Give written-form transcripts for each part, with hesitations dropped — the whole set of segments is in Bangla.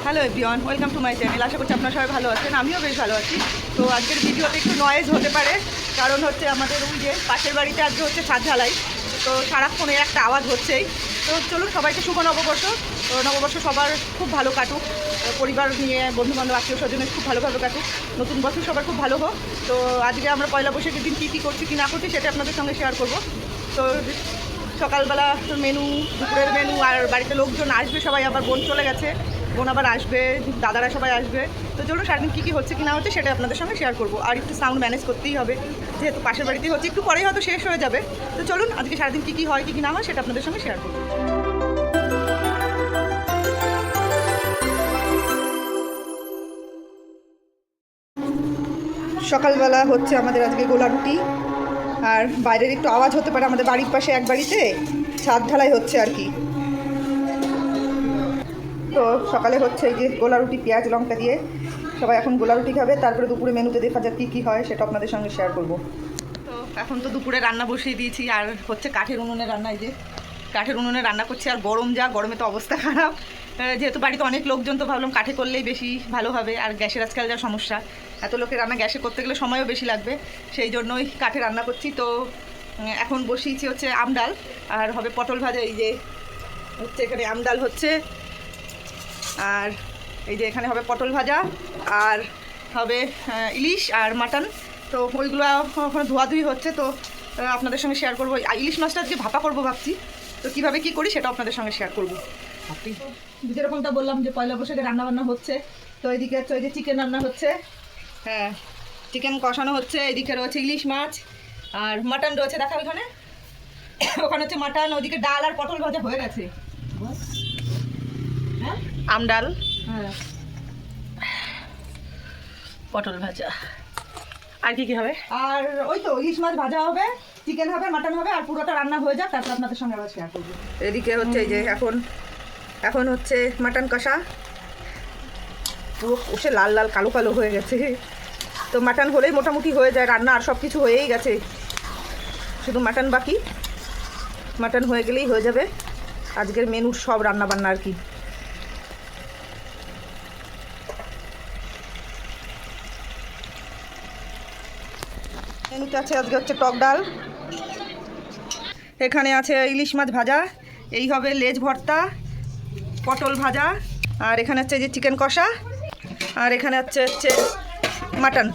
Hello everyone, welcome to my channel. আশা করছি আপনারা সবাই ভালো আছেন, আমিও বেশ ভালো আছি। তো আজকের ভিডিওতে একটু নয়েজ হতে পারে, কারণ হচ্ছে আমাদের ওই যে পাশের বাড়িতে আজকে হচ্ছে ছাদ ঢালাই, তো সারাক্ষণ এর একটা আওয়াজ হচ্ছেই। তো চলুন সবাইকে শুভ নববর্ষ। তো নববর্ষ সবার খুব ভালো কাটুক, পরিবার নিয়ে বন্ধুবান্ধব আত্মীয় স্বজনের খুব ভালোভাবে কাটুক, নতুন বছর সবার খুব ভালো হোক। তো আজকে আমরা পয়লা বৈশাখের দিন কী করছি কী না করছি সেটা আপনাদের সঙ্গে শেয়ার করব। তো সকালবেলা মেনু, দুপুরের মেনু, আর বাড়িতে লোকজন আসবে সবাই, আবার বোন চলে গেছে, বোন আবার আসবে, দাদারা সবাই আসবে। তো চলুন সারাদিন কী হচ্ছে কি না হচ্ছে সেটা আপনাদের সঙ্গে শেয়ার করবো। আর একটু সাউন্ড ম্যানেজ করতেই হবে, যেহেতু পাশের বাড়িতেই হচ্ছে, একটু পরেই হয়তো শেষ হয়ে যাবে। তো চলুন আজকে সারাদিন কী হয় কী না হয় সেটা আপনাদের সঙ্গে শেয়ার করবো। সকালবেলা হচ্ছে আমাদের আজকে গোলা রুটি, আর বাইরের একটু আওয়াজ হতে পারে, আমাদের বাড়ির পাশে এক বাড়িতে ছাদ ঢালাই হচ্ছে আর কি। তো সকালে হচ্ছে এই যে গোলা রুটি পেঁয়াজ লঙ্কা দিয়ে, সবাই এখন গোলা রুটি খাবে। তারপরে দুপুরে মেনুতে দেখা যাক কী হয় সেটা আপনাদের সঙ্গে শেয়ার করব। তো এখন তো দুপুরে রান্না বসিয়ে দিয়েছি, আর হচ্ছে কাঠের উনুনে রান্না। এই যে কাঠের উনুনে রান্না করছি, আর গরম যা, গরমে তো অবস্থা খারাপ। যেহেতু বাড়িতে অনেক লোকজন, তো ভাবলাম কাঠে করলেই বেশি ভালো হবে। আর গ্যাসের আজকাল যা সমস্যা, এত লোকের রান্না গ্যাসে করতে গেলে সময়ও বেশি লাগবে, সেই জন্যই কাঠে রান্না করছি। তো এখন বসিয়েছি হচ্ছে আম ডাল, আর হবে পটল ভাজা। এই যে হচ্ছে এখানে আম ডাল হচ্ছে, আর এই যে এখানে হবে পটল ভাজা, আর হবে ইলিশ আর মাটন। তো ওইগুলো ওখানে ধোয়াধুয়ি হচ্ছে, তো আপনাদের সঙ্গে শেয়ার করবো। ইলিশ মাছটা আজকে ভাপা করবো ভাবছি, তো কীভাবে কী করি সেটা আপনাদের সঙ্গে শেয়ার করবো। যেরকমটা বললাম যে পয়লা বৈশাখে রান্নাবান্না হচ্ছে, তো এইদিকে হচ্ছে ওই যে চিকেন রান্না হচ্ছে, হ্যাঁ চিকেন কষানো হচ্ছে। এইদিকে রয়েছে ইলিশ মাছ, আর মাটন রয়েছে, দেখা ওইখানে, ওখানে হচ্ছে মাটন। ওইদিকে ডাল আর পটল ভাজা হয়ে গেছে, আম ডাল, হ্যাঁ পটল ভাজা। আর কি কি হবে? আর ওই তো ইলিশ মাছ ভাজা হবে, চিকেন হবে, মাটন হবে, আর পুরোটা রান্না হয়ে যাক, তারপর আপনাদের সঙ্গে আবার শেয়ার করবো। এদিকে হচ্ছে এই যে এখন হচ্ছে মাটন কষা, পুরো কষে লাল লাল কালো কালো হয়ে গেছে। তো মাটন হলেই মোটামুটি হয়ে যায় রান্না, আর সব কিছু হয়েই গেছে, শুধু মাটন বাকি। মাটন হয়ে গেলেই হয়ে যাবে আজকের মেনুর সব রান্না বান্না আর কি। মেনুতে আছে আজকে হচ্ছে টক ডাল, এখানে আছে ইলিশ মাছ ভাজা, এই হবে লেজ ভর্তা, পটল ভাজা, আর এখানে হচ্ছে যে চিকেন কষা, আর এখানে হচ্ছে মাটন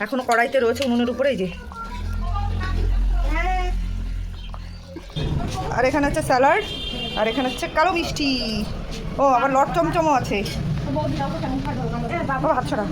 এখনও কড়াইতে রয়েছে উনুনের উপরে, এই যে। আর এখানে হচ্ছে স্যালাড, আর এখানে হচ্ছে কালো মিষ্টি। ও আবার লট চমচমও আছে। হাত ছড়া।